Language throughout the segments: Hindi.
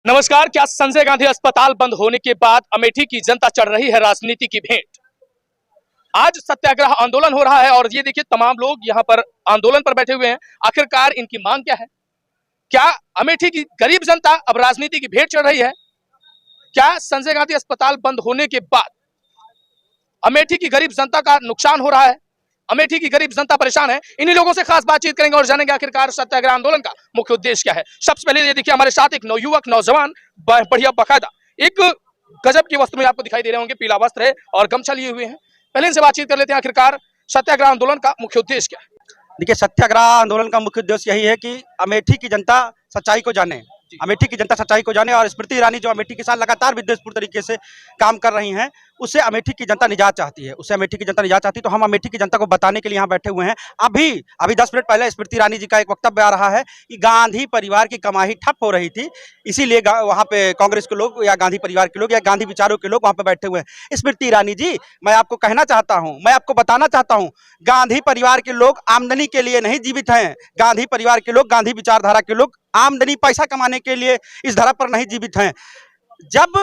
नमस्कार। क्या संजय गांधी अस्पताल बंद होने के बाद अमेठी की जनता चढ़ रही है राजनीति की भेंट? आज सत्याग्रह आंदोलन हो रहा है और ये देखिए तमाम लोग यहाँ पर आंदोलन पर बैठे हुए हैं। आखिरकार इनकी मांग क्या है? क्या अमेठी की गरीब जनता अब राजनीति की भेंट चढ़ रही है? क्या संजय गांधी अस्पताल बंद होने के बाद अमेठी की गरीब जनता का नुकसान हो रहा है? अमेठी की गरीब जनता परेशान है। इन्हीं लोगों से खास बातचीत करेंगे और जानेंगे आखिरकार सत्याग्रह आंदोलन का मुख्य उद्देश्य क्या है। सबसे पहले ये देखिए हमारे साथ एक नौयुवक नौजवान बढ़िया बकायदा एक गजब की वस्त्र में आपको दिखाई दे रहे होंगे, पीला वस्त्र है और गमछा लिए हुए हैं। पहले इनसे बातचीत कर लेते हैं, आखिरकार सत्याग्रह आंदोलन का मुख्य उद्देश्य क्या है? देखिए, सत्याग्रह आंदोलन का मुख्य उद्देश्य यही है कि अमेठी की जनता सच्चाई को जाने, अमेठी की जनता सच्चाई को जाने और स्मृति ईरानी जो अमेठी के साथ लगातार विद्वेषपूर्ण तरीके से काम कर रही हैं, उससे अमेठी की जनता निजात चाहती है, उससे अमेठी की जनता निजात चाहती है। तो हम अमेठी की जनता को बताने के लिए यहाँ बैठे हुए हैं। अभी 10 मिनट पहले स्मृति ईरानी जी का एक वक्तव्य आ रहा है कि गांधी परिवार की कमाई ठप हो रही थी, इसीलिए वहाँ पे कांग्रेस के लोग या गांधी परिवार के लोग या गांधी विचारों के लोग वहाँ पे बैठे हुए हैं। स्मृति ईरानी जी, मैं आपको कहना चाहता हूँ, मैं आपको बताना चाहता हूँ, गांधी परिवार के लोग आमदनी के लिए नहीं जीवित हैं। गांधी परिवार के लोग, गांधी विचारधारा के लोग आमदनी पैसा कमाने के लिए इस धरा पर नहीं जीवित हैं। जब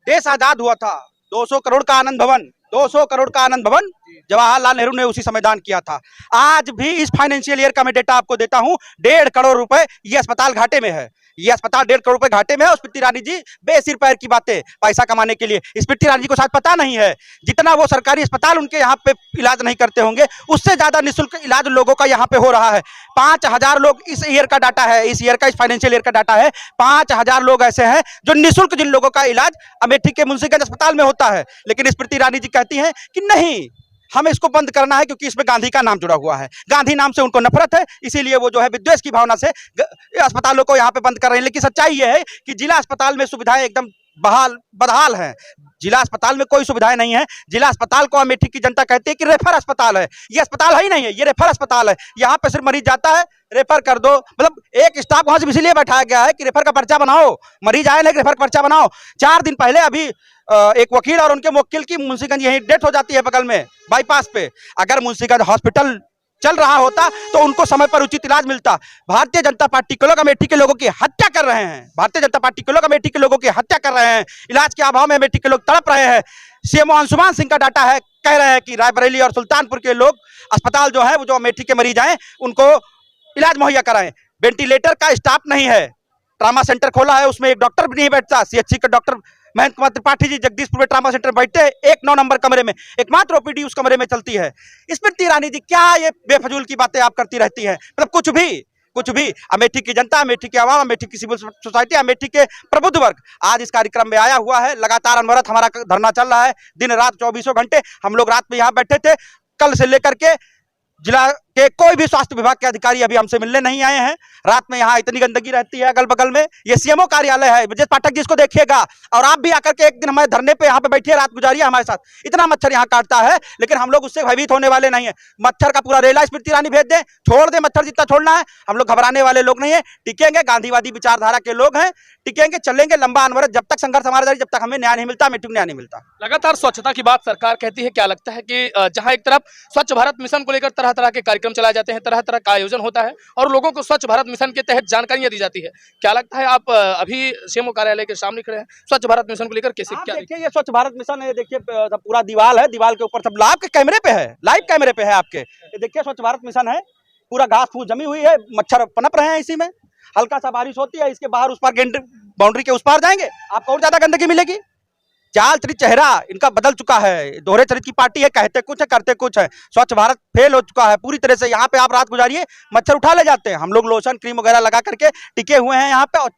देश आजाद हुआ था, 200 करोड़ का आनंद भवन, 200 करोड़ का आनंद भवन जवाहरलाल नेहरू ने उसी समय दान किया था। आज भी इस फाइनेंशियल ईयर का मैं डेटा आपको देता हूं, 1.5 करोड़ रुपए ये अस्पताल घाटे में है। ये अस्पताल 1.5 करोड़ रुपए घाटे में है। स्मृति ईरानी जी बेसिर पैर की बातें पैसा कमाने के लिए। स्मृति ईरानी जी को शायद पता नहीं है, जितना वो सरकारी अस्पताल उनके यहाँ पे इलाज नहीं करते होंगे, उससे ज्यादा निःशुल्क इलाज लोगों का यहाँ पे हो रहा है। 5000 लोग इस ईयर का डाटा है, इस ईयर का, इस फाइनेंशियल ईयर का डाटा है। 5000 लोग ऐसे हैं जो निःशुल्क, जिन लोगों का इलाज अमेठी के मुंशीगंज अस्पताल में होता है। लेकिन स्मृति ईरानी जी कहती हैं कि नहीं, हमें इसको बंद करना है क्योंकि इसमें गांधी का नाम जुड़ा हुआ है, गांधी नाम से उनको नफरत है, इसीलिए वो जो है विद्वेष की भावना से अस्पतालों को यहाँ पे बंद कर रहे हैं। लेकिन सच्चाई ये है कि जिला अस्पताल में सुविधाएं एकदम बदहाल है। जिला अस्पताल में कोई सुविधाएं नहीं है। जिला अस्पताल को अमेठी की जनता कहती है कि रेफर अस्पताल है। ये अस्पताल है ही नहीं है, ये रेफर अस्पताल है। यहाँ पे सिर्फ मरीज जाता है, रेफर कर दो, मतलब एक स्टाफ वहां से इसीलिए बैठाया गया है कि रेफर का पर्चा बनाओ, मरीज आए नहीं, रेफर का पर्चा बनाओ। 4 दिन पहले अभी एक वकील और उनके मुवक्किल की मुंशीगंज यही डेथ हो जाती है बगल में बाईपास पे। अगर मुंशीगंज हॉस्पिटल चल रहा होता तो उनको समय पर उचित इलाज मिलता। भारतीय जनता पार्टी के लोग अमेठी के लोगों की हत्या कर रहे हैं। भारतीय जनता पार्टी के लोग अमेठी के लोगों की हत्या कर रहे हैं। इलाज के अभाव में अमेठी के लोग तड़प रहे हैं। सीएम अंशुमान सिंह का डाटा है, कह रहे हैं कि रायबरेली और सुल्तानपुर के लोग अस्पताल जो है वो जो अमेठी के मरीज आए उनको इलाज मुहैया कराएं। वेंटिलेटर का स्टाफ नहीं है। ट्रामा सेंटर खोला है, उसमें एक डॉक्टर भी नहीं बैठता। सीएचसी का डॉक्टर महेंद्र कुमार त्रिपाठी जी जगदीशपुर में ट्रामा सेंटर बैठते हैं, एक 9 नंबर कमरे में, एकमात्र ओपीडी उस कमरे में चलती है। स्मृति ईरानी जी, क्या ये बेफजूल की बातें आप करती रहती हैं? मतलब कुछ भी अमेठी की जनता, अमेठी के अवाम, अमेठी की सिविल सोसाइटी, अमेठी के प्रबुद्ध वर्ग आज इस कार्यक्रम में आया हुआ है। लगातार अनवरत हमारा धरना चल रहा है, दिन रात 24 घंटे। हम लोग रात में यहाँ बैठे थे, कल से लेकर के जिला के कोई भी स्वास्थ्य विभाग के अधिकारी अभी हमसे मिलने नहीं आए हैं। रात में यहाँ इतनी गंदगी रहती है अगल बगल में। ये सीएमओ कार्यालय है, ब्रजेश पाठक जी इसको देखिएगा। और आप भी आकर के एक दिन हमारे धरने पे यहाँ पे बैठिए, रात गुजारिए हमारे साथ। इतना मच्छर यहाँ काटता है, लेकिन हम लोग उससे भयभीत होने वाले नहीं है। मच्छर का पूरा रेला स्मृति ईरानी भेज दे, छोड़ दे मच्छर जितना छोड़ना है। हम लोग घबराने वाले लोग नहीं है, टिकेंगे। गांधीवादी विचारधारा के लोग हैं, टिकेंगे, चलेंगे लंबा अनवरत, जब तक संघर्ष हमारा जारी, जब तक हमें न्याय नहीं मिलता, अमेठी को न्याय नहीं मिलता। लगातार स्वच्छता की बात सरकार कहती है। क्या लगता है कि जहां एक तरफ स्वच्छ भारत मिशन को लेकर तरह तरह के कार्यक्रम चलाए जाते हैं, तरह तरह का आयोजन होता है और लोगों को स्वच्छ भारत मिशन के तहत जानकारियां दी जाती है, क्या लगता है आप अभी सीएमओ कार्यालय के सामने खड़े हैं, स्वच्छ भारत मिशन को लेकर कैसे क्या देखिए? ये स्वच्छ भारत मिशन है, देखिए पूरा दीवार है, दीवार के ऊपर सब आपके कैमरे पे है, लाइव कैमरे पे है आपके। ये देखिए स्वच्छ भारत मिशन है, पूरा घास फूस जमी हुई है, मच्छर पनप रहे हैं इसी में। हल्का सा बारिश होती है, इसके बाहर उस पार बाउंड्री के उस पार जाएंगे, आपको और ज्यादा गंदगी मिलेगी। चाल चरित चेहरा इनका बदल चुका है। दोहरे चरित्र की पार्टी है, कहते कुछ है करते कुछ है। स्वच्छ भारत फेल हो चुका है पूरी तरह से। यहाँ पे आप रात गुजारिए, मच्छर उठा ले जाते हैं। हम लोग लोशन क्रीम वगैरह लगा करके टिके हुए हैं यहाँ पे और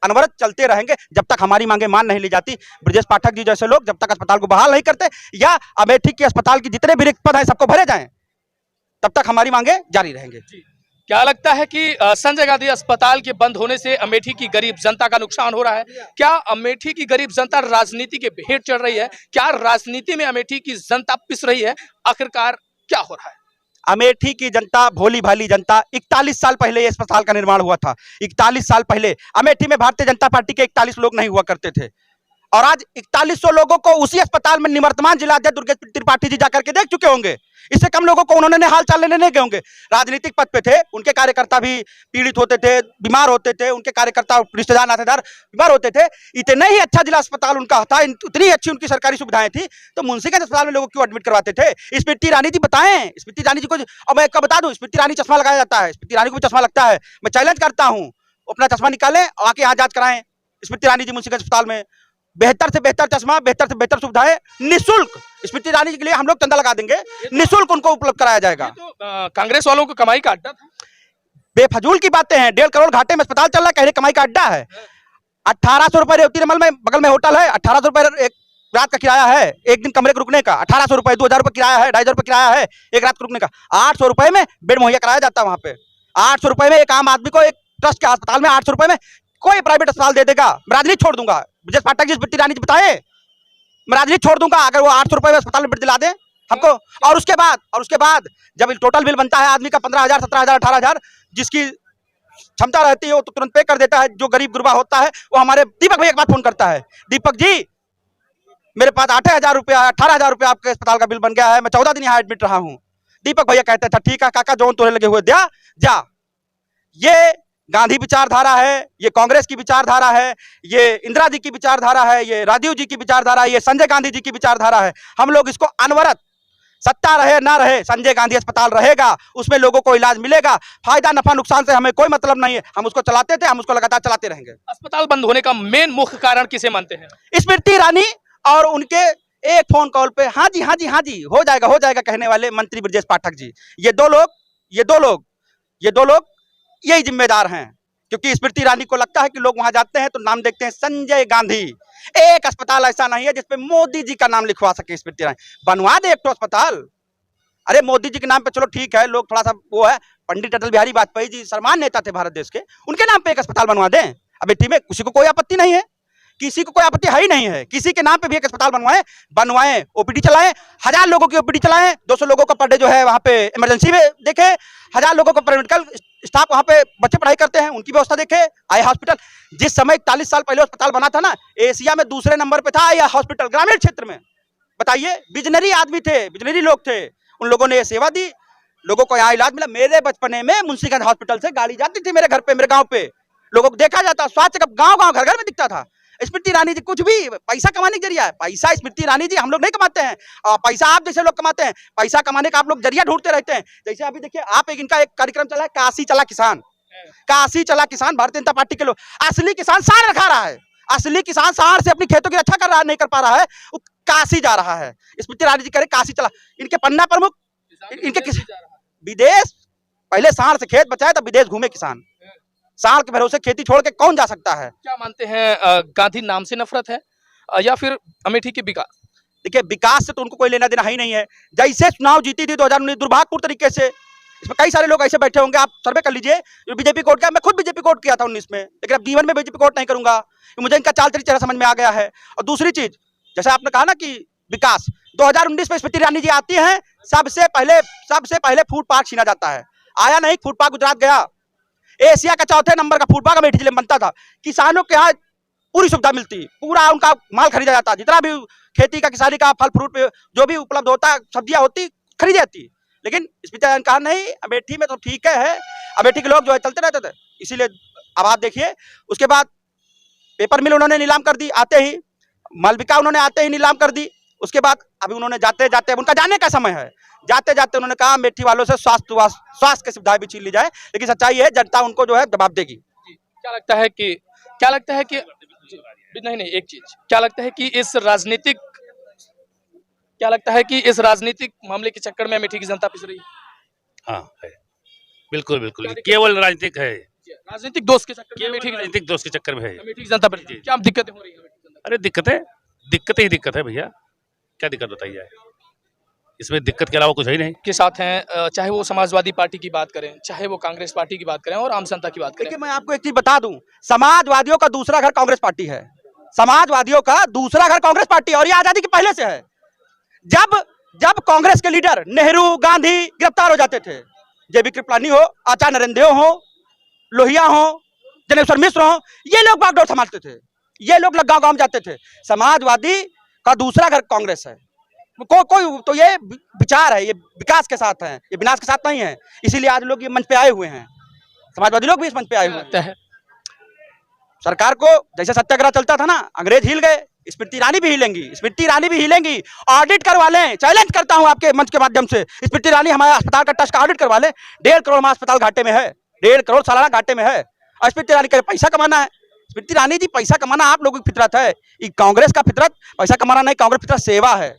अनवरत चलते रहेंगे जब तक हमारी मांगे मान नहीं ली जाती। ब्रजेश पाठक जी जैसे लोग जब तक अस्पताल को बहाल नहीं करते या अमेठी के अस्पताल की जितने भी रिक्त पद हैं सबको भरे जाएं, तब तक हमारी मांगे जारी रहेंगे। क्या लगता है कि संजय गांधी अस्पताल के बंद होने से अमेठी की गरीब जनता का नुकसान हो रहा है? क्या अमेठी की गरीब जनता राजनीति के भेंट चढ़ रही है? क्या राजनीति में अमेठी की जनता पिस रही है? आखिरकार क्या हो रहा है? अमेठी की जनता भोली भाली जनता। 41 साल पहले ये अस्पताल का निर्माण हुआ था। 41 साल पहले अमेठी में भारतीय जनता पार्टी के 41 लोग नहीं हुआ करते थे। और आज 4100 लोगों को उसी अस्पताल में निवर्तमान जिलाध्यक्ष दुर्गेश त्रिपाठी जी जाकर के देख चुके होंगे। इससे कम लोगों को उन्होंने हाल चाल लेने नहीं गए होंगे। राजनीतिक पद पे थे, उनके कार्यकर्ता भी पीड़ित होते थे, बीमार होते थे, उनके कार्यकर्ता रिश्तेदार नातेदार बीमार होते थे। इतना ही अच्छा जिला अस्पताल उनका था, इतनी अच्छी उनकी सरकारी सुविधाएं थी, तो मुंशीगंज अस्पताल में लोगों को क्यों एडमिट करवाते थे? स्मृति ईरानी जी बताएं, स्मृति ईरानी जी को। और मैं बता दूं, स्मृति ईरानी चश्मा लगाया जाता है, स्मृति ईरानी को भी चश्मा लगता है। मैं चैलेंज करता हूं, अपना चश्मा निकालें और आके यहाँ जांच कराएं स्मृति ईरानी जी मुंशीगंज अस्पताल में। बेहतर से बेहतर चश्मा, बेहतर से बेहतर सुविधाएं निःशुल्क स्मृति ईरानी जी के लिए हम लोग चंदा लगा देंगे, निःशुल्क उनको उपलब्ध कराया जाएगा। तो कांग्रेस वालों को कमाई का अड्डा था। बेफजूल की बातें हैं। 1.5 करोड़ घाटे में अस्पताल चल रहा है, कह रहे कमाई का अड्डा है। 1800 रुपए रेवती रमल में बगल में होटल है, 1800 रुपए एक रात का किराया है, एक दिन कमरे को रुकने का 1800 रुपए, 2000 रुपए किराया है, 2500 रुपए किराया है एक रात को रुकने का। 800 रुपए में बेड मुहैया कराया जाता है वहां पे। 800 रुपए में एक आम आदमी को एक ट्रस्ट के अस्पताल में 800 रुपए में कोई प्राइवेट अस्पताल दे देगा। मैं राजनीति छोड़ दूंगा, ब्रजेश पाठक जी स्मृति ईरानी जी बताए, मैं राजनीति छोड़ दूंगा अगर वो 800 रुपए में अस्पताल में बेड दिला दे हमको। और उसके बाद जब टोटल बिल बनता है आदमी का 15,000, 17,000, 18,000, जिसकी क्षमता रहती है वो तो तुरंत पे कर देता है। जो गरीब गुरबा होता है वो हमारे दीपक भैया के पास फोन करता है, दीपक जी मेरे पास 8,000 रुपया 18,000 रुपया आपके अस्पताल का बिल बन गया है, मैं 14 दिन यहाँ एडमिट रहा हूँ। दीपक भैया कहते था ठीक है काका, जो तोड़े लगे हुए दिया जा। ये गांधी विचारधारा है, ये कांग्रेस की विचारधारा है, ये इंदिरा जी की विचारधारा है, ये राजीव जी की विचारधारा है, ये संजय गांधी जी की विचारधारा है। हम लोग इसको अनवरत, सत्ता रहे ना रहे, संजय गांधी अस्पताल रहेगा, उसमें लोगों को इलाज मिलेगा। फायदा नफा नुकसान से हमें कोई मतलब नहीं है, हम उसको चलाते थे, हम उसको लगातार चलाते रहेंगे। अस्पताल बंद होने का मेन मुख्य कारण किसे मानते हैं? स्मृति ईरानी और उनके एक फोन कॉल पे हाँ जी हो जाएगा कहने वाले मंत्री ब्रजेश पाठक जी। ये दो लोग यही जिम्मेदार हैं, क्योंकि स्मृति ईरानी को लगता है कि लोग वहां जाते हैं तो नाम देखते हैं संजय गांधी। एक अस्पताल ऐसा नहीं है जिसपे मोदी जी का नाम लिखवा सके स्मृति ईरानी। बनवा दे एक तो अस्पताल। अरे मोदी जी के नाम पे चलो ठीक है, लोग थोड़ा सा वो है, पंडित अटल बिहारी वाजपेयी जी सम्मान नेता थे भारत देश के, उनके नाम पे एक अस्पताल बनवा दें। अब में किसी को कोई आपत्ति नहीं है, किसी को कोई आपत्ति है ही नहीं है, किसी के नाम पे भी एक अस्पताल बनवाएं, ओपीडी चलाएं, 1000 लोगों की ओपीडी चलाएं, 200 लोगों का पर डे जो है वहां पे इमरजेंसी में देखे, 1000 लोगों का पैरामेडिकल स्टाफ वहां पे बच्चे पढ़ाई करते हैं उनकी व्यवस्था देखे। आई हॉस्पिटल जिस समय 41 साल पहले अस्पताल बना था ना, एशिया में दूसरे नंबर पे था आई हॉस्पिटल ग्रामीण क्षेत्र में। बताइए, विजनरी आदमी थे, विजनरी लोग थे, उन लोगों ने सेवा दी, लोगों को यहाँ इलाज मिला। मेरे बचपने में मुंशीगंज हॉस्पिटल से गाड़ी जाती थी मेरे घर पे, मेरे गाँव पे, लोगों को देखा जाता, स्वास्थ्य का गाँव घर घर में दिखता था। स्मृति ईरानी जी कुछ भी पैसा कमाने का जरिया है, पैसा स्मृति ईरानी जी हम लोग नहीं कमाते हैं, पैसा आप जैसे लोग कमाते हैं। पैसा कमाने का आप लोग जरिया ढूंढते रहते हैं। जैसे अभी देखिए आप इनका एक कार्यक्रम चला है, काशी चला किसान, काशी चला किसान, भारतीय जनता पार्टी के लोग। असली किसान साड़ रखा रहा है, असली किसान साड़ से अपनी खेतों की रक्षा कर रहा नहीं कर पा रहा है, वो काशी जा रहा है। स्मृति ईरानी जी कह रहे काशी चला, इनके पन्ना प्रमुख इनके विदेश, पहले साड़ से खेत बचाए तब विदेश घूमे किसान। साल के भरोसे खेती छोड़ के कौन जा सकता है? क्या मानते हैं, गांधी नाम से नफरत है या फिर अमेठी के विकास? देखिए विकास से तो उनको कोई लेना देना ही नहीं है। जैसे चुनाव जीती थी 2019 दुर्भाग्यपूर्ण तरीके से, इसमें कई सारे लोग ऐसे बैठे होंगे, आप सर्वे कर लीजिए, जो बीजेपी कोर्ट का, मैं खुद बीजेपी कोर्ट किया था 19 में, लेकिन अब जीवन में बीजेपी कोर्ट नहीं करूंगा, मुझे इनका चाल चरित्र समझ में आ गया है। और दूसरी चीज, जैसे आपने कहा ना कि विकास, 2019 में स्मृति ईरानी जी आती है, सबसे पहले फूड पार्क छीना जाता है। आया नहीं फूड पार्क, गुजरात गया, एशिया का 4थे नंबर का फूड पार्क अमेठी जिले में बनता था। किसानों के यहाँ पूरी सुविधा मिलती, पूरा उनका माल खरीदा जाता, जितना भी खेती का, किसानी का, फल फ्रूट जो भी उपलब्ध होता, सब्जियां होती, खरीदी जाती। लेकिन स्मृति ईरानी कहा नहीं, अमेठी में तो ठीक है, अमेठी के लोग जो है चलते रहते थे, इसीलिए अब आप देखिए। उसके बाद पेपर मिल उन्होंने नीलाम कर दी आते ही, मालविका उन्होंने आते ही नीलाम कर दी। उसके बाद अभी उन्होंने जाते जाते, उनका जाने का समय है, जाते जाते उन्होंने कहा अमेठी वालों से स्वास्थ्य की सुविधाएं भी छीन ली जाए। लेकिन सच्चाई है जनता उनको जो है जवाब देगी। क्या लगता है कि नहीं एक चीज, क्या लगता है कि इस राजनीतिक मामले के चक्कर में अमेठी की जनता पिस रही है? हाँ है, बिल्कुल केवल राजनीतिक है, राजनीतिक दोस्त के चक्कर में, राजनीतिक दोस्त के चक्कर में है अमेठी की जनता पर क्या दिक्कतें हो रही है? अरे दिक्कत है भैया, क्या दिक्कत बताइए, इसमें दिक्कत के अलावा कुछ है ही नहीं। के साथ हैं, चाहे वो समाजवादी पार्टी की बात करें, चाहे वो कांग्रेस पार्टी की बात करें और आम जनता की बात करें। देखिए मैं आपको एक चीज बता दूं, समाजवादियों का दूसरा घर कांग्रेस पार्टी है, समाजवादियों का दूसरा घर कांग्रेस पार्टी, और ये आजादी के पहले से है। जब कांग्रेस के लीडर नेहरू, गांधी गिरफ्तार हो जाते थे, जेबी कृपलानी हो, आचार्य नरेंद्र देव हो, लोहिया हो, जनेश्वर मिश्र हो, ये लोग बागडोर संभालते थे। ये लोग गांव गांव जाते थे। समाजवादी का दूसरा घर कांग्रेस है। कोई तो ये विचार है, ये विकास के साथ है, ये विनाश के साथ नहीं है। इसीलिए आज लोग ये मंच पे आए हुए हैं, समाजवादी लोग भी इस मंच पे आए हुए हैं। लगता है सरकार को जैसे सत्याग्रह चलता था ना, अंग्रेज हिल गए, स्मृति ईरानी भी हिलेंगी, स्मृति ईरानी भी हिलेंगी। ऑडिट करवा लें, चैलेंज करता हूं आपके मंच के माध्यम से, स्मृति ईरानी हमारे अस्पताल का ट्रस्ट का ऑडिट करवा ले। 1.5 करोड़ हमारा अस्पताल घाटे में है, 1.5 करोड़ सालाना घाटे में है। स्मृति ईरानी का पैसा कमाना है। स्मृति ईरानी जी, पैसा कमाना आप लोगों की फितरत है। ये कांग्रेस का फितरत पैसा कमाना नहीं, कांग्रेस फितरत सेवा है।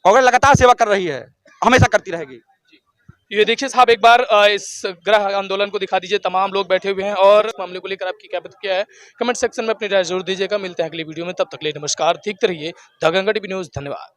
कांग्रेस लगातार सेवा कर रही है, हमेशा करती रहेगी। ये देखिए साहब, एक बार इस गृह आंदोलन को दिखा दीजिए। तमाम लोग बैठे हुए हैं और इस मामले को लेकर आपकी क्या प्रतिक्रिया है, कमेंट सेक्शन में अपनी राय जरूर दीजिएगा। मिलते हैं अगली वीडियो में, तब तक के लिए नमस्कार। देखते रहिए द गंगा टीवी न्यूज़। धन्यवाद।